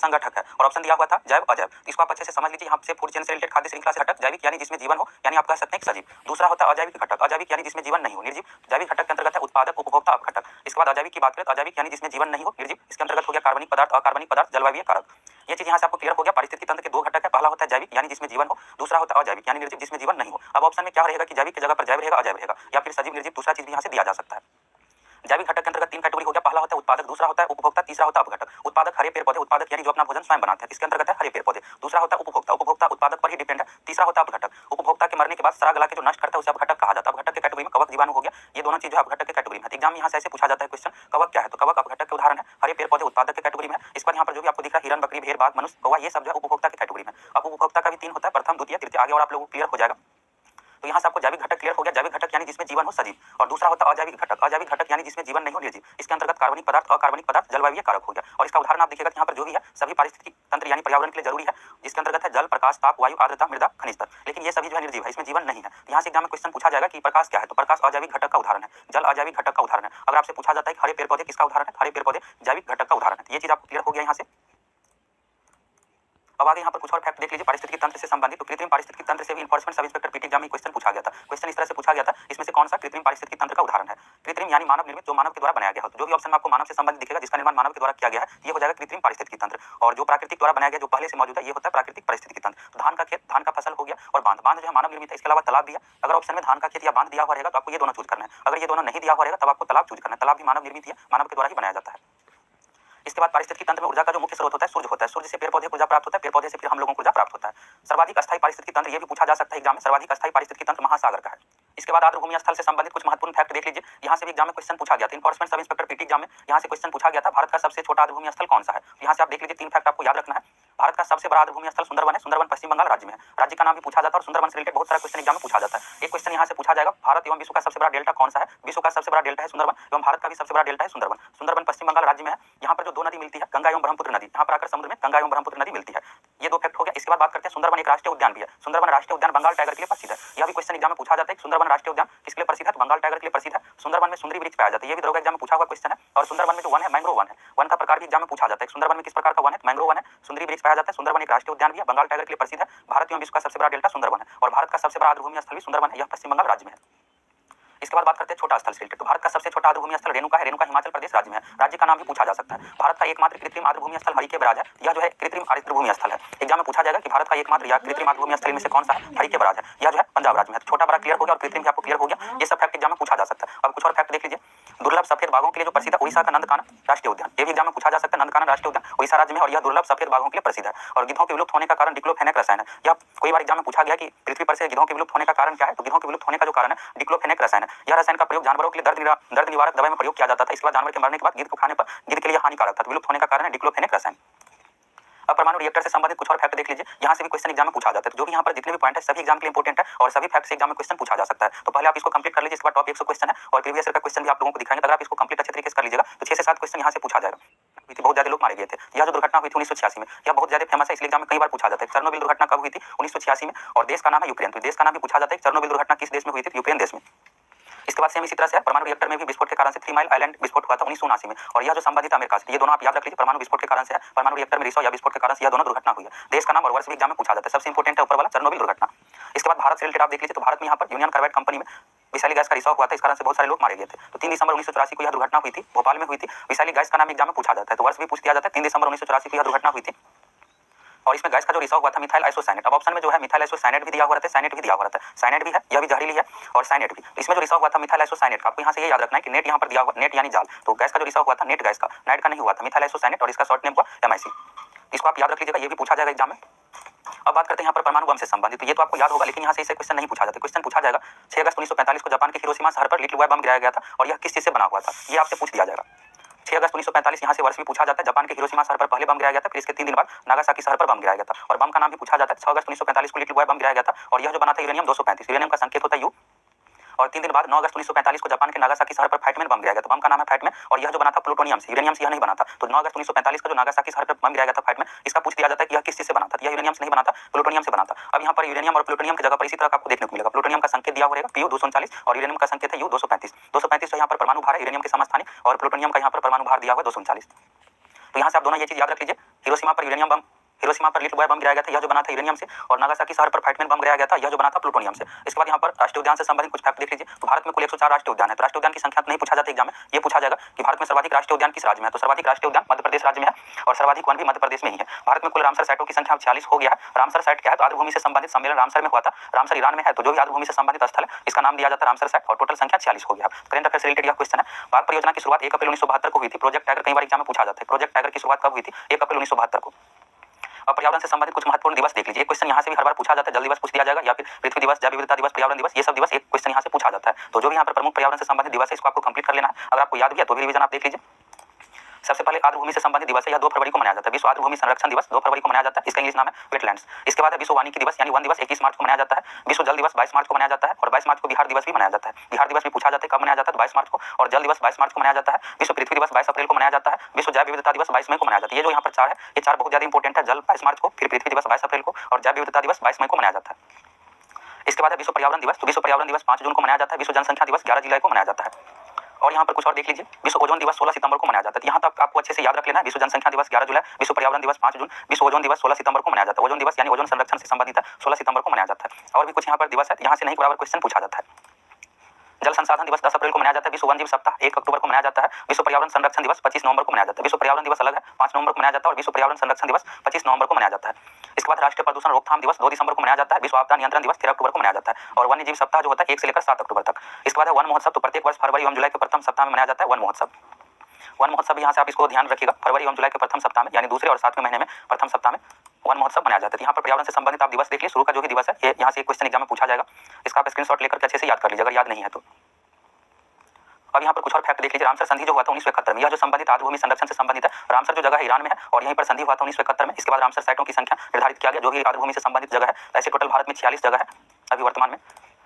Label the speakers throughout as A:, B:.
A: संगठक है। और ऑप्शन दिया हुआ था जैव अजैव। इसको आप अच्छे से समझ लीजिए। यहाँ से फूड चेन से रिलेटेड खाद्य श्रृंखला से घटक, जैविक यानी जिसमें जीवन हो, यानी आप कह सकते हैं सजीव। दूसरा होता है अजैविक घटक, अजैविक यानी जिसमें जीवन नहीं हो, निर्जीव। जैविक घटक के अंतर्गत है उत्पादक, उपभोक्ता, अपघटक। इसके बाद अजैविक की बात करें तो अजैविक यानी जिसमें जीवन नहीं हो, निर्जीव। इसके अंतर्गत हो गया कार्बनिक पदार्थ, अकार्बनिक पदार्थ, जलवायु कारक। ये चीज यहाँ से आपको क्लियर हो गया। पारिस्थितिकी तंत्र के दो घटक है, पहला होता है जैविक यानी जिसमें जीवन हो, दूसरा होता है अजैविक यानी निर्जीव जिसमें जीवन नहीं हो। अब ऑप्शन में क्या रहेगा कि जैविक की जगह पर जैव रहेगा, अजैव रहेगा, या फिर सजीव, निर्जीव, दूसरा चीज भी यहाँ से दिया जा सकता है। जैविक घटक के अंतर्गत तीन कैटेगरी हो गया, पहला होता है उत्पादक, दूसरा होता है उपभोक्ता, तीसरा होता है अपघटक। उत्पादक हरे पेड़ पौधे, उत्पादक यानी जो अपना भोजन स्वयं बनाते हैं, इसके अंतर्गत है हरे पेड़ पौधे। दूसरा होता है उपभोक्ता, उपभोक्ता उत्पादक पर ही डिपेंड है। तीसरा होता है अपघटक, उपभोक्ता के मरने के बाद सड़ा गला के जो नष्ट करता है उसे अपघटक कहा जाता है। अपघटक के कैटेगरी में कवक, जीवाणु हो गया, ये दोनों चीजें अपघटक के कैटेगरी में। एग्जाम में यहाँ से ऐसे पूछा जाता है क्वेश्चन, कवक क्या है, तो कवक अपघटक के उदाहरण है, हरे पेड़ पौधे उत्पादक के कैटेगरी में। इस पर यहाँ पर जो भी आपको दिख रहा है हिरन, बकरी, भेड़, बाघ, मनुष्य, कौवा, ये सब जो है उपभोक्ता के कैटेगरी में। अब उपभोक्ता का भी तीन होता है, प्रथम, द्वितीय, तृतीय, आगे और आप लोगों को क्लियर हो जाएगा। तो यहाँ से आपको जैविक घटक क्लियर हो गया। जैविक घटक यानी जिसमें जीवन हो, सजीव। और दूसरा होता है अजैविक घटक, अजैविक घटक यानी जिसमें जीवन नहीं हो, निर्जीव। इसके अंतर्गत कार्बनिक पदार्थ, अकार्बनिक पदार्थ, जलवायु कारक हो गया। और इसका उदाहरण आप देखिएगा यहाँ पर जो भी है सभी पारिस्थितिकी तंत्र यानी पर्यावरण के लिए जरूरी है, जिसके अंतर्गत है जल, प्रकाश, ताप, वायु, आर्द्रता, मृदा, खनिज तत्व। लेकिन ये सभी जो है निर्जीव है, इसमें जीवन नहीं है। यहाँ से एग्जाम में क्वेश्चन पूछा जाएगा कि प्रकाश क्या है, तो प्रकाश अजैविक घटक का उदाहरण है, जल अजैविक घटक का उदाहरण है। अगर आपसे पूछा जाता है हरे पेड़ पौधे किसका उदाहरण है, हरे पेड़ पौधे जैविक घटक का उदाहरण है। ये चीज आपको क्लियर हो गया यहाँ से। अब आगे यहाँ पर कुछ और फैक्ट देख लीजिए पारिस्थितिकी तंत्र से संबंधित। तो कृत्रिम पारिस्थितिकी तंत्र से भी enforcement sub inspector PT exam में क्वेश्चन पूछा गया था। क्वेश्चन इस तरह से पूछा गया था, इसमें से कौन सा कृत्रिम पारिस्थितिकी तंत्र का उदाहरण है। कृत्रिम यानी मानव निर्मित, जो मानव के द्वारा बनाया गया हो। तो जो भी ऑप्शन में आपको मानव से संबंधित दिखेगा, जिसका निर्माण मानव के द्वारा किया गया है, ये हो जाएगा कृत्रिम पारिस्थितिकी तंत्र। और जो प्राकृतिक द्वारा बनाया गया, जो पहले से मौजूद है, ये होता है प्राकृतिक पारिस्थितिकी तंत्र। तो धान का खेत, धान का फसल हो गया, और बांध, बांध जो है मानव निर्मित है। इसके अलावा तालाब भी है। अगर ऑप्शन में धान का खेत या बांध दिया हुआ रहेगा तो आपको ये दोनों चूज करना है। अगर ये दोनों नहीं दिया हुआ रहेगा तब आपको तालाब चूज करना है। तालाब भी मानव निर्मित है, मानव के द्वारा ही बनाया जाता है। इसके बाद पारिस्थितिकी तंत्र में ऊर्जा का जो मुख्य स्रोत होता है सूर्य होता है। सूर्य से पेड़ पौधे को ऊर्जा प्राप्त होता है, पेड़ पौधे से फिर हम लोगों को ऊर्जा प्राप्त होता है। सर्वाधिक अस्थायी पारिस्थितिकी तंत्र, ये भी पूछा जा सकता है एग्जाम में, सर्वाधिक अस्थायी पारिस्थितिकी तंत्र महासागर का है। इसके बाद आर्द्रभूमि स्थल से संबंधित कुछ महत्वपूर्ण फैक्ट देख लीजिए। यहाँ से भी एग्जाम में क्वेश्चन पूछा गया था। Enforcement sub inspector PT exam में यहाँ से क्वेश्चन पूछा गया था, भारत का सबसे छोटा आर्द्रभूमि स्थल कौन सा है। यहाँ से आप देख लीजिए, तीन फैक्ट आपको याद रखना है। भारत का सबसे बड़ा आर्द्रभूमि स्थल सुंदरवन है। सुंदरवन पश्चिम बंगाल राज्य में है। राज्य का नाम भी पूछा जाता है और सुंदरवन से रिलेटेड बहुत सारा क्वेश्चन एग्जाम में पूछा जाता है। एक क्वेश्चन यहाँ से पूछा जाएगा, भारत एवं विश्व का सबसे बड़ा डेल्टा कौन सा है। विश्व का सबसे बड़ा डेल्टा है सुंदरवन, एवं भारत का भी सबसे बड़ा डेल्टा है सुंदरवन। सुंदरवन पश्चिम बंगाल राज्य में है। यहाँ पर जो दो नदी मिलती है, गंगा एवं ब्रह्मपुत्र नदी, यहाँ पर आकर समुद्र में गंगा एवं ब्रह्मपुत्र नदी मिलती है। ये दो फैक्ट हो गया। इसके बाद बात करते हैं सुंदरवन एक राष्ट्रीय उद्यान भी है। सुंदरवन राष्ट्रीय उद्यान बंगाल टाइगर के लिए प्रसिद्ध है। यह भी क्वेश्चन एग्जाम में पूछा जाता है कि सुंदरवन राष्ट्रीय उद्यान किसके लिए प्रसिद्ध है, तो बंगाल टाइगर के लिए प्रसिद्ध है। सुंदरवन में सुंदरी वृक्ष पाया जाता है, ये भी दरोगा एग्जाम में पूछा हुआ क्वेश्चन है। और सुंदरवन में जो वन है मैंग्रोव वन है। वन का प्रकार भी एग्जाम में पूछा जाता है। सुंदरवन में किस प्रकार का वन है, मैंग्रोव वन है, सुंदरी वृक्ष पाया जाता है। सुंदरवन एक राष्ट्रीय उद्यान भी है, बंगाल टाइगर के लिए प्रसिद्ध है। भारत एवं विश्व का सबसे बड़ा डेल्टा सुंदरवन है, और भारत का सबसे बड़ा आर्द्रभूमि स्थल भी सुंदरवन है, यह पश्चिम बंगाल राज्य में है। इसके बाद बात करते हैं छोटा स्थल से रिलेटेड। तो भारत का सबसे छोटा आर्द्रभूमि स्थल रेणुका है। रेणुका हिमाचल प्रदेश राज्य में है। राज्य का नाम भी पूछा जा सकता है। भारत का एकमात्र कृत्रिम आर्द्रभूमि स्थल हरिके बराज है। यह जो है कृत्रिम आर्द्रभूमि स्थल है। एग्जाम में पूछा जाएगा कि भारत का एकमात्र या कृत्रिम आर्द्रभूमि स्थल में से कौन सा है, हरिके बराज है। यह जो है पंजाब राज्य में है। तो छोटा बड़ा क्लियर हो गया और कृत्रिम भी आपको क्लियर हो गया। ये सब फैक्ट एग्जाम में पूछा जा सकता है। अब कुछ और फैक्ट देख लीजिए। दुर्लभ सफेद बाघों के लिए जो प्रसिद्ध है उड़ीसा का नंदकानन राष्ट्रीय उद्यान, ये भी एग्जाम में पूछा जा सकता है। नंदकानन राष्ट्रीय उद्यान उड़ीसा राज्य में, और यह दुर्लभ सफेद बाघों के लिए प्रसिद्ध है। और गिद्धों के विलुप्त होने का कारण डिक्लोफेनेक रसायन है। यह कई बार एग्जाम में पूछा गया कि पृथ्वी पर से गिद्धों के विलुप्त होने का कारण क्या है, तो गिद्धों के विलुप्त होने का जो कारण है डिक्लोफेनेक रसायन है। यह रसायन का प्रयोग जानवरों के लिए दर्द निवारक दवाई में प्रयोग किया जाता था। इसके बाद जानवर के मरने के बाद गिद्ध को खाने पर गिद्ध के लिए हानिकारक था। तो विलुप्त होने का कारण है डिक्लोफेनेक रसायन। अब परमाणु रिएक्टर से संबंधित कुछ और फैक्ट देख लीजिए। यहाँ से भी क्वेश्चन एग्जाम में पूछा जाता है। तो जो भी यहाँ पर जितने भी पॉइंट है सभी एग्जाम के लिए इंपॉर्टेंट है और सभी फैक्ट से एग्जाम में क्वेश्चन पूछा जा सकता है। तो पहले आप इसको कंप्लीट कर लीजिए। इसके बाद टॉप 100 क्वेश्चन है और प्रीवियस ईयर का क्वेश्चन भी आप लोगों को दिखाएंगे। अगर आप इसको कंप्लीट अच्छे तरीके से कर लीजिएगा तो 6 से 7 क्वेश्चन यहाँ से पूछा जाएगा। बहुत ज्यादा लोग मारे गए थे। यह जो दुर्घटना हुई थी 1986 में, यह बहुत ज्यादा फेमस है, इसलिए एग्जाम में कई बार पूछा जाता है। चेरनोबिल दुर्घटना कब हुई थी, 1986 में, और देश का नाम है यूक्रेन। तो देश का नाम भी पूछा जाता है। चेरनोबिल दुर्घटना किस देश में हुई थी, यूक्रेन देश में। इसके बाद सेम इसी तरह से परमाणु रिएक्टर में भी विस्फोट के कारण से 3 माइल आइलैंड विस्फोट हुआ था 1979 में, और यह जो संबंधित अमेरिका से, ये दोनों आप याद रख लीजिए। परमाणु विस्फोट के कारण से है, परमाणु रिएक्टर में रिसाव या विस्फोट के कारण से यह दोनों दुर्घटना हुई है। देश का नाम और वर्ष भी एग्जाम में पूछा जाता है। सबसे इंपॉर्टेंट है ऊपर वाला चेरनोबिल दुर्घटना। इसके बाद भारत से रिलेटेड आप देख लीजिए। तो भारत में यहाँ पर यूनियन कार्बाइड कंपनी में विषैली गैस का रिसाव हुआ था। इस कारण से बहुत सारे लोग मारे गए थे। तो 3 दिसंबर 1984 को यह दुर्घटना हुई थी, भोपाल में हुई थी। विषैली गैस का नाम एग्जाम में पूछा जाता है, तो वर्ष भी पूछ दिया जाता है। 3 दिसंबर 1984 को यह दुर्घटना हुई थी, और इसमें गैस का जो रिसाव हुआ था मिथाइल आइसोसाइनेट। अब ऑप्शन में जो है मिथाइल आइसोसाइनेट भी दिया हुआ रहता है, साइनेट भी दिया हुआ रहता है। साइनेट भी है, यह भी जहरीली है, और साइनेट भी। तो इसमें जो रिसाव हुआ था मिथाइल आइसोसाइनेट का, आपको यहाँ से ये याद रखना है कि नेट यहाँ पर दिया हुआ, नेट यानी जाल। तो गैस का जो रिसाव हुआ था नेट गैस का, नाइट का नहीं हुआ था, मिथाइल आइसोसाइनेट, और इसका शॉर्ट नेम हुआ MIC। इसको आप याद रख लीजिएगा, ये भी पूछा जाएगा एग्जाम में। अब बात करते हैं यहाँ पर परमाणु बम से संबंधित। तो ये तो आपको याद होगा, लेकिन यहाँ से इसे क्वेश्चन नहीं पूछा जाता। क्वेश्चन पूछा जाएगा 6 अगस्त 1945 को जापान के हिरोशिमा शहर पर लिटिल बॉय बम गिराया गया था, और यह किस चीज से बना हुआ था, ये आपसे पूछ दिया जाएगा। 6 अगस्त 1945 यहाँ से वर्ष भी पूछा जाता है। जापान के हिरोशिमा शहर पर पहले बम गिराया गया था, फिर इसके 3 दिन बाद नागासाकी शहर पर बम गिराया गया था, और बम का नाम भी पूछा जाता है। 6 अगस्त 1945 को लिटिल बॉय बम गिराया गया था, और यह जो बना था यूरेनियम 235। यूरेनियम का संकेत होता है U। और 3 दिन बाद 9 अगस्त 1945 को जापान के नागासाकी शहर पर फैटमैन बम गिराया गया था। बम का नाम है फैटमैन, और यह जो बना था प्लूटोनियम से, यूरेनियम से यह नहीं बना था। तो 9 अगस्त 1945 को जो नागासाकी शहर पर बम गिराया गया था फैटमैन, इसका पूछ दिया जाता है कि यह किस चीज से बना था। यह यूरेनियम से नहीं बना था, प्लूटोनियम से बना था। अब यहाँ पर यूरेनियम और प्लूटोनियम की जगह पर इसी तरह आपको देखने को मिलेगा। प्लूटोनियम का संकेत दिया होगा PU 239, और यूरेनियम का संकेत है U 235। 235 तो यहाँ पर परमाणु भार है यूरेनियम के समस्थानिक, और प्लूटोनियम का यहाँ पर परमाणु भार दिया हुआ 239। तो यहाँ से आप दोनों ये चीज याद रख लीजिए, हिरोशिमा पर यूरेनियम बम, हिरोशिमा पर लिटिल बॉय बम गिराया गया था, यह जो बना था यूरेनियम से, और नागासाकी शहर पर फाइटमैन बम गिराया गया था, यह जो बना था प्लूटोनियम से। इसके बाद यहाँ पर राष्ट्रीय उद्यान से संबंधित कुछ फैक्ट देख लीजिए। तो भारत में कुल 104 राष्ट्रीय उद्यान है। तो राष्ट्रीय उद्यान की संख्या तो नहीं पूछा जाता एग्जाम में, ये पूछा जाएगा कि भारत में सर्वाधिक राष्ट्रीय उद्यान किस राज्य में है। तो सर्वाधिक राष्ट्रीय उद्यान मध्य प्रदेश राज्य में है और सर्वाधिक वन भी मध्य प्रदेश में ही है। भारत में कुल रामसर साइटों की संख्या 46 हो गया है। रामसर साइट क्या है, तो आर्द्रभूमि से संबंधित सम्मेलन रामसर में हुआ था। रामसर ईरान में है, तो जो भी आर्द्रभूमि से संबंधित स्थल है इसका नाम दिया जाता है रामसर साइट, और टोटल संख्या 46 हो गया। करंट अफेयर से रिलेटेड यह क्वेश्चन है। बाघ परियोजना की शुरुआत 1 अप्रैल 1972 को हुई थी। प्रोजेक्ट टाइगर कई बार एग्जाम में पूछा जाता है। प्रोजेक्ट टाइगर की शुरुआत कब हुई थी, 1 अप्रैल 1972 को। और पर्यावरण से संबंधित कुछ महत्वपूर्ण दिवस देख लीजिए। एक क्वेश्चन यहाँ से भी हर बार पूछा जाता है, जल दिवस पूछ दिया जाएगा या फिर पृथ्वी दिवस, जैव विविधता दिवस, पर्यावरण दिवस, ये सब दिवस एक क्वेश्चन यहाँ से पूछा जाता है। तो जो भी यहाँ पर प्रमुख पर्यावरण से संबंधित दिवस है इसको आपको कंप्लीट कर लेना है। अगर आपको याद भी है तो भी रिवीजन आप देख लीजिए। सबसे पहले आर्द्रभूमि से संबंधित दिवस है, यह 2 फरवरी को मनाया जाता है। विश्व आर्द्रभूमि संरक्षण दिवस 2 फरवरी को मनाया जाता है, इसका इंग्लिश नाम है वेटलैंड्स। इसके बाद है विश्व वानिकी दिवस यानी वन दिवस 21 मार्च को मनाया जाता है। विश्व जल दिवस 22 मार्च को मनाया जाता है और 22 मार्च को बिहार दिवस भी मनाया जाता है। बिहार दिवस भी पूछा जाता है कब मनाया जाता है, 22 मार्च को, और जल दिवस 22 मार्च को मनाया जाता है। विश्व पृथ्वी दिवस 22 अप्रैल को मनाया जाता है। विश्व जैव विविधता दिवस 22 मई को मनाया जाता है। ये जो यहाँ पर 4 है, ये 4 बहुत ज्यादा इंपॉर्टेंट है। जल 22 मार्च को, फिर पृथ्वी दिवस 22 अप्रैल को और जैव विविधता दिवस 22 मई को मनाया जाता है। इसके बाद है विश्व पर्यावरण दिवस। तो विश्व पर्यावरण दिवस 5 जून को मनाया जाता है। विश्व जनसंख्या दिवस 11 जुलाई को मनाया जाता है। और यहाँ पर कुछ और देख लीजिए, विश्व ओजोन दिवस 16 सितंबर को मनाया जाता है। यहाँ तक आपको अच्छे से याद रख लेना है। विश्व जनसंख्या दिवस 11 जुलाई, विश्व पर्यावरण दिवस 5 जून, विश्व ओजोन दिवस 16 सितंबर को मनाया जाता है। ओजोन दिवस यानी ओजोन संरक्षण से संबंधित है, 16 सितंबर को मनाया जाता है। और भी कुछ यहाँ पर दिवस है, यहाँ से नहीं बराबर क्वेश्चन पूछा जाता है। जल संसाधन दिवस 10 अप्रैल को मनाया जाता है। विश्व वन जीव सप्ताह 1 अक्टूबर को मनाया जाता है। विश्व पर्यावरण संरक्षण दिवस 25 नवंबर को मनाया जाता है। विश्व पर्यावरण दिवस अलग है, 5 नवंबर को मनाया जाता है, और विश्व पर्यावरण संरक्षण दिवस 25 नवंबर को मनाया जाता है। इसके बाद राष्ट्रीय प्रदूषण रोकथाम दिवस 2 दिसंबर को मनाया जाता है। विश्व आपदा नियंत्रण दिवस 13 अक्टूबर को मनाया जाता है। और वन्य जीव सप्ताह जो होता है 1 से लेकर 7 अक्टूबर तक। इसके बाद है वन महोत्सव। तो प्रत्येक वर्ष फरवरी एवं जुलाई के प्रथम सप्ताह में मनाया जाता है वन महोत्सव। वन महोत्सव यहाँ से आप इसको ध्यान रखिएगा, फरवरी एवं जुलाई के प्रथम सप्ताह में यानी दूसरे और 7वें महीने में प्रथम सप्ताह में वन महोत्सव मनाया जाता है। यहाँ पर पर्यावरण से संबंधित आप दिवस देखिए। शुरू का जो भी दिवस है ये यहाँ से एक क्वेश्चन एग्जाम में पूछा जाएगा, इसका आप स्क्रीनशॉट लेकर अच्छे से याद कर लीजिए अगर याद नहीं है तो। अब यहाँ पर कुछ और फैक्ट देख लीजिए। रामसर संधि जो हुआ था 1971 में, यह जो संबंधित आर्द्रभूमि संरक्षण से संबंधित है। रामसर जो जगह है ईरान में है और यहीं पर संधि हुआ था 1971 में। इसके बाद रामसर साइटों की संख्या निर्धारित किया गया जो भी आर्द्रभूमि से संबंधित जगह है। ऐसे टोटल भारत में 46 जगह है अभी वर्तमान में।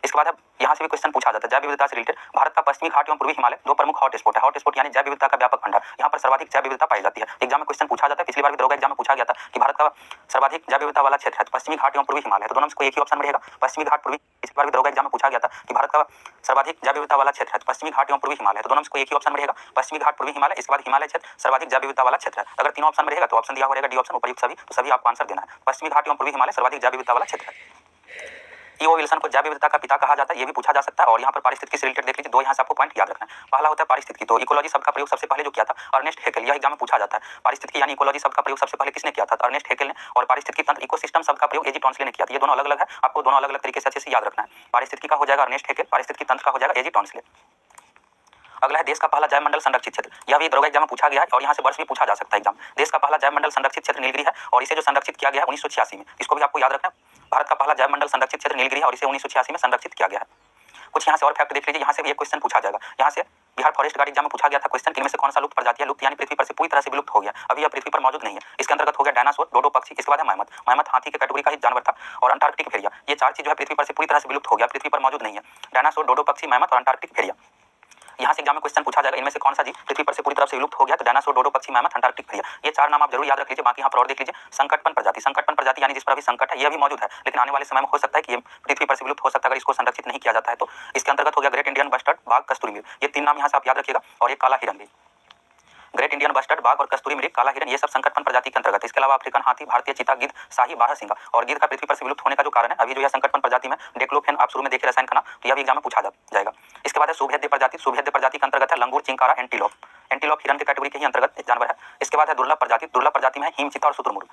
A: इसके बाद अब यहाँ से भी क्वेश्चन पूछा जाता है जैव विविधता से रिलेटेड। भारत का पश्चिमी घाट एवं पूर्वी हिमालय 2 प्रमुख हॉट स्पॉट है। हॉट स्पॉट यानी जैव विविधता का व्यापक भंडार। यहाँ पर सर्वाधिक जैव विविधता पाई जाती है। एग्जाम में क्वेश्चन पूछा जाता है, पिछली बार भी दरोगा एग्जाम में पूछा गया था कि भारत का सर्वाधिक जैव विविधता वाला क्षेत्र है पश्चिमी घाट एवं पूर्वी हिमालय। तो दोनों में कोई एक ही ऑप्शन में रहेगा, पश्चिमी घाट पूर्वी। पिछली बार भी दरोगा एग्जाम में पूछा गया था कि भारत का सर्वाधिक जैव विविधता वाला क्षेत्र है पश्चिमी घाट एवं पूर्वी हिमालय। तो दोनों में कोई एक ही ऑप्शन में रहेगा, पश्चिमी घाट पूर्वी हिमालय। इसके बाद हिमालय क्षेत्र सर्वाधिक जैव विविधता वाला क्षेत्र है। अगर तीनों ऑप्शन में रहेगा तो ऑप्शन दिया हुआ रहेगा डी ऑप्शन उपयुक्त सभी, तो सभी आपको आंसर देना है। पश्चिमी घाट एवं पूर्वी हिमालय सर्वाधिक जैव विविधता वाला क्षेत्र है। ईओ विल्सन को जैव विविधता का पिता कहा जाता है, ये भी पूछा जा सकता है। और यहाँ पर पारिस्थितिकी से रिलेटेड देख लीजिए, 2 यहाँ से आपको पॉइंट याद रखना है। पहला होता है पारिस्थितिकी। तो इकोलॉजी शब्द का प्रयोग सबसे पहले जो किया था अर्नेस्ट हेकेल, यह एग्जाम में पूछा जाता है। पारिस्थितिकी यानी इकोलॉजी शब्द का प्रयोग सबसे पहले किसने किया था, अर्नेस्ट हेकेल ने। और पारिस्थितिकी तंत्र इकोसिस्टम शब्द का प्रयोग एजी टॉन्सले ने किया था। ये दोनों अलग अलग है, आपको दोनों अलग अलग तरीके से अच्छे से याद रखना है। पारिस्थितिकी का हो जाएगा अर्नेस्ट हेकेल, पारिस्थितिकी तंत्र का हो जाएगा एजी टॉन्सले। अगला है देश का पहला जैव मंडल संरक्षित क्षेत्र। यह भी दरोगा एग्जाम में पूछा गया है और यहाँ से वर्ष भी पूछा जा सकता है एग्जाम। देश का पहला जैव मंडल संरक्षित क्षेत्र नीलगिरी है और इसे जो संरक्षित किया गया है 1986 में, इसको भी आपको याद रखना है। भारत का पहला जैव मंडल संरक्षित क्षेत्र नीलगिरी है और इसे 1986 में संरक्षित किया गया है। कुछ यहाँ से और फैक्ट देख लीजिए, यहाँ से भी एक क्वेश्चन पूछा जाएगा। यहाँ से बिहार फॉरेस्ट गार्ड एग्जाम में पूछा गया था क्वेश्चन, इनमें से कौन सा लुप्त प्रजाति है। लुप्त यानी पृथ्वी पर से पूरी तरह से विलुप्त हो गया, अभी यह पृथ्वी पर मौजूद नहीं है। इसके अंतर्गत हो गया डायनासोर, डोडो पक्षी। इसके बाद है मैमथ। मैमथ हाथी के कैटेगरी का ही जानवर था। और अंटार्कटिक भेड़िया, ये 4 चीज जो है पृथ्वी पर से पूरी तरह से विलुप्त हो गया, पृथ्वी पर मौजूद नहीं है। डायनासोर, डोडो पक्षी, मैमथ और अंटार्कटिक भेड़िया। यहाँ से एग्जाम में क्वेश्चन पूछा जाएगा इनमें से कौन सा जीव पृथ्वी पर से पूरी तरह से विलुप्त हो गया। तो डायनासोर, डोडो पक्षी, मैमथ, अंटार्कटिक भेड़िया, ये 4 नाम आप जरूर याद रख लीजिए। बाकी यहाँ पर और देख लीजिए, संकटपन प्रजाति। संकटपन प्रजाति यानी जिस पर अभी संकट है, यह भी मौजूद है लेकिन आने वाले समय में हो सकता है कि ये पृथ्वी पर से विलुप्त हो सकता है अगर इसको संरक्षित नहीं किया जाता है तो। इसके अंतर्गत हो गया ग्रेट इंडियन बस्टर्ड, बाघ, कस्तूरी मृग। ये 3 नाम यहाँ से आप याद रखिएगा। और ये काला हिरन भी, ग्रेट इंडियन बस्टर्ड, बाघ और कस्तूरी मृग, काला हिरन, ये सब संकटपन प्रजाति के अंतर्गत। इसके अलावा अफ्रीकन हाथी, भारतीय चीता, गिद्ध, शाही, बारहसिंगा। और गिद्ध का पृथ्वी पर से विलुप्त होने का जो कारण है अभी जो है संकटपन प्रजाति में डेक्लोफेन, आप शुरू में देखे रसायन का नाम, तो यह भी एग्जाम में पूछा जाएगा। इसके बाद है सुभेद्य प्रजाति। सुभेद्य प्रजाति के अंतर्गत है लंगूर, चिंकारा, एंटीलोप। एंटीलोप हिरन के कैटेगरी के ही अंतर्गत जानवर है। इसके बाद है दुर्लभ प्रजाति। दुर्लभ प्रजाति में हिम चीता और शुतुरमुर्ग।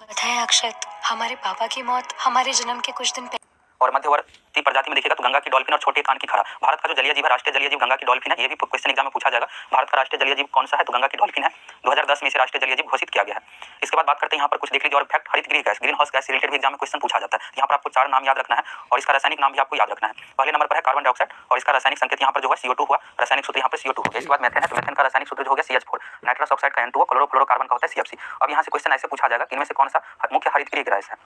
B: बताएं अक्षत, हमारे पापा की मौत हमारे जन्म के कुछ दिन पहले।
A: और मध्यवर्ती प्रजाति में देखिएगा तो गंगा की डॉल्फिन और छोटे कान की खरा। भारत का जो जलीय जीव है, राष्ट्रीय जलीय जीव गंगा की डॉल्फिन है। ये भी क्वेश्चन एग्जाम में पूछा जाएगा। भारत का राष्ट्रीय जलीय जीव कौन सा है, तो गंगा की डॉल्फिन है। 2010 में इसे राष्ट्रीय जलीय जीव घोषित किया गया है। इसके बाद बात करते हैं यहाँ पर कुछ देख लीजिए और फैक्ट। हरित गृह गैस, ग्रीन हाउस गैस से रिलेटेड भी एग्जाम में क्वेश्चन पूछा जाता है। यहाँ पर आपको 4 नाम याद रखना है और इसका रासायनिक नाम भी आपको याद रखना है। पहले नंबर पर है कार्बन डाइऑक्साइड और इसका रासायनिक संकेत यहाँ पर जो है CO2 हुआ, रासायनिक सूत्र यहाँ पर CO2 हो गया। इसके बाद मेथेन है, तो मेथेन का रासायनिक सूत्र जो हो गया CH4। नाइट्रस ऑक्साइड का N2O, क्लोरोफ्लोरोकार्बन का होता है CFC। अब यहाँ से क्वेश्चन ऐसे पूछा जाएगा कि इनमें से कौन सा मुख्य हरित गृह गैस है।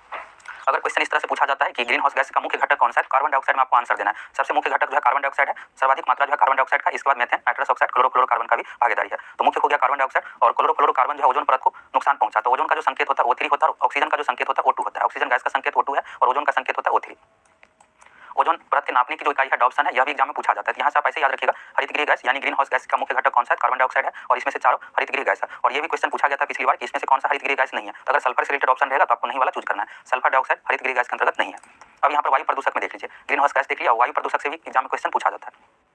A: अगर क्वेश्चन इस तरह से पूछा जाता है कि ग्रीन हाउस गैस का मुख्य घटक कौन सा है, कार्बन डाइऑक्साइड में आपको आंसर देना है। सबसे मुख्य घटक जो है कार्बन डाइऑक्साइड है, सर्वाधिक मात्रा जो है कार्बन डाइऑक्साइड का। इसके बाद मेथेन, नाइट्रस ऑक्साइड, क्लोरोफ्लोरोकार्बन का भी भागीदारी है। तो मुख्य हो गया कार्बन डाइऑक्साइड और क्लोरोफ्लोरोकार्बन जो है ओजोन परत को नुकसान पहुंचाता है। ओजोन का जो संकेत होता है O3 होता है और ऑक्सीजन का जो संकेत होता है O2 होता है। ऑक्सीजन गैस का संकेत O2 है और ओजोन का संकेत होता है O3। ओजोन परत के नापने की जो इकाई है डॉप्सन है, यह भी एग्जाम में पूछा जाता है। यहाँ से आप ऐसे याद रखिएगा, हरित गृह गैस यानी ग्रीन हाउस गैस का मुख्य घटक कौन सा है, कार्बन डाइऑक्साइड डाइऑक्साइड है और इसमें से चारों हरितगृह गैस है। और ये भी क्वेश्चन पूछा गया था पिछली बार कि इसमें से कौन सा हरितगृह गैस नहीं है। तो अगर सल्फर से रिलेटेड ऑप्शन रहेगा तो आपको नहीं वाला चूज करना है। सल्फर डाइऑक्साइड हरितगृह गैस के अंतर्गत नहीं है। अब यहाँ पर वायु प्रदूषक में देख लीजिए, ग्रीन हाउस गैस देख लिया। वायु प्रदूषक से भी एग्जाम में क्वेश्चन पूछा जाता है।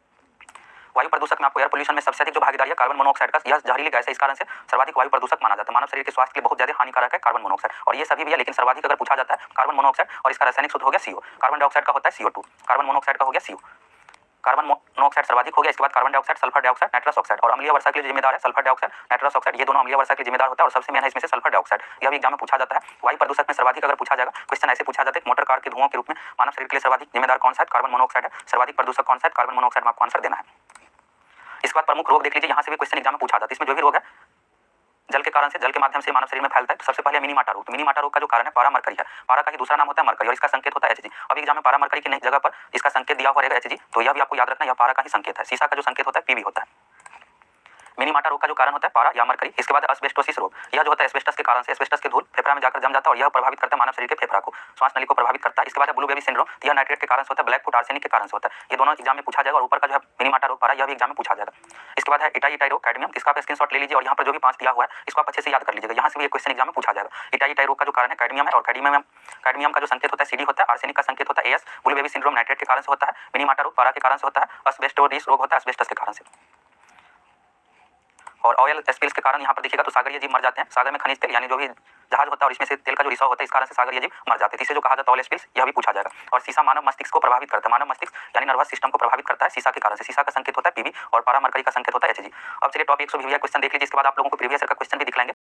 A: वायु प्रदूषक में आपको एयर पोल्यूशन में सबसे अधिक जो भागीदारी है कार्बन मोनोऑक्साइड का, यह जहरीली गैस है, इस कारण से सर्वाधिक वायु प्रदूषक माना जाता है। मानव शरीर के स्वास्थ्य के लिए बहुत ज्यादा हानिकारक है कार्बन मोनोऑक्साइड। और ये सभी भी है, लेकिन सर्वाधिक अगर पूछा जाता है कार्बन मोनोऑक्साइड और इसका रासायनिक सूत्र हो गया CO। कार्बन डाइऑक्साइड का होता है CO2, कार्बन मोनोऑक्साइड का हो गया CO। कार्बन मोनोऑक्साइड सर्वाधिक हो गया, इसके बाद carbon dioxide, sulphur dioxide, nitrous oxide. और अम्लीय वर्षा के लिए जिम्मेदार है सल्फर डाइऑक्साइड, नाइट्रस ऑक्साइड, ये दोनों अम्लीय वर्षा के लिए जिम्मेदार होता है और सबसे मेन है इसमें से सल्फर डाइऑक्साइड। यह भी एग्जाम में पूछा जाता है। वायु प्रदूषक में सर्वाधिक अगर पूछा जाएगा क्वेश्चन ऐसे पूछा जाता है कि मोटर कार के धुओं के रूप में मानव शरीर के लिए सर्वाधिक जिम्मेदार कौन सा है, कार्बन मोनोऑक्साइड है। सर्वाधिक प्रदूषक कौन सा है, कार्बन मोनोऑक्साइड में आपको आंसर देना है। इसके बाद प्रमुख रोग देख लीजिए, यहाँ से भी क्वेश्चन एग्जाम में पूछा जाता है। इसमें जो भी रोग है जल के कारण से, जल के माध्यम से मानव शरीर में फैलता है। तो सबसे पहले मिनीमाटा रोग। तो मिनीमाटा रोग का जो कारण है पारा मरकरी है। पारा का ही दूसरा नाम होता है मरकरी और इसका संकेत होता है Hg। अब एग्जाम में पारा मरकरी की जगह पर इसका संकेत दिया हुआ रहेगा Hg, तो यह भी आपको याद रखना, यह पारा का ही संकेत है। सीसा का जो संकेत होता है Pb होता है। मिनीमाटा रोग का जो कारण होता है पारा या मरकरी। इसके बाद एस्बेस्टोसिस रोग, यह जो होता है एस्बेस्टस के कारण से, एस्बेस्टस के धूल फेफड़ा में जाकर जम जाता है और यह प्रभावित करता है मानव शरीर के फेफड़ा को, श्वास नली को प्रभावित करता है। इसके बाद है ब्लू बेबी सिंड्रोम, यह नाइट्रेट के कारण से होता है, ब्लैक फुट आर्सेनिक के कारण से होता है। ये दोनों एग्जाम में पूछा जाएगा। और ऊपर का जो है मिनीमाटा रोग पारा, यह भी एग्जाम में पूछा जाएगा। इसके बाद है इटाई रोग, कैडमियम, इसका आप स्क्रीनशॉट ले लीजिए और यहाँ पर जो भी 5 दिया हुआ है इसको आप अच्छे से याद कर लीजिएगा। यहाँ से भी एक क्वेश्चन एग्जाम में पूछा जाएगा। इटाई रोग का जो कारण है कैडमियम है और कैडमियम का जो संकेत होता है CD होता है, आर्सेनिक का संकेत होता है AS, blue baby syndrome nitrate के कारण से होता है, मिनीमाटा रोग पारा के कारण से होता है, एस्बेस्टोसिस रोग होता है एस्बेस्टस के कारण से। और ऑयल स्पिल्स के कारण यहाँ पर देखिएगा तो सागरीय जीव मर जाते हैं। सागर में खनिज तेल यानी जो भी जहाज होता है और इसमें से तेल का जो रिसाव होता है, इस कारण से सागरीय जीव मर जाते हैं। इसे जो कहा जाता है ऑयल स्पिल्स, यह भी पूछा जाएगा। और सीसा मानव मस्तिष्क को प्रभावित करता है। मानव मस्तिष्क यानी नर्वस सिस्टम को प्रभावित करता है सीसा के कारण से। सीसा का संकेत होता है Pb और पारा मरकरी का संकेत होता है Hg। अब चलिए टॉपिक 120 क्वेश्चन देख लीजिए। इसके बाद आप लोगों को प्रीवियस ईयर का क्वेश्चन भी दिखलाएंगे।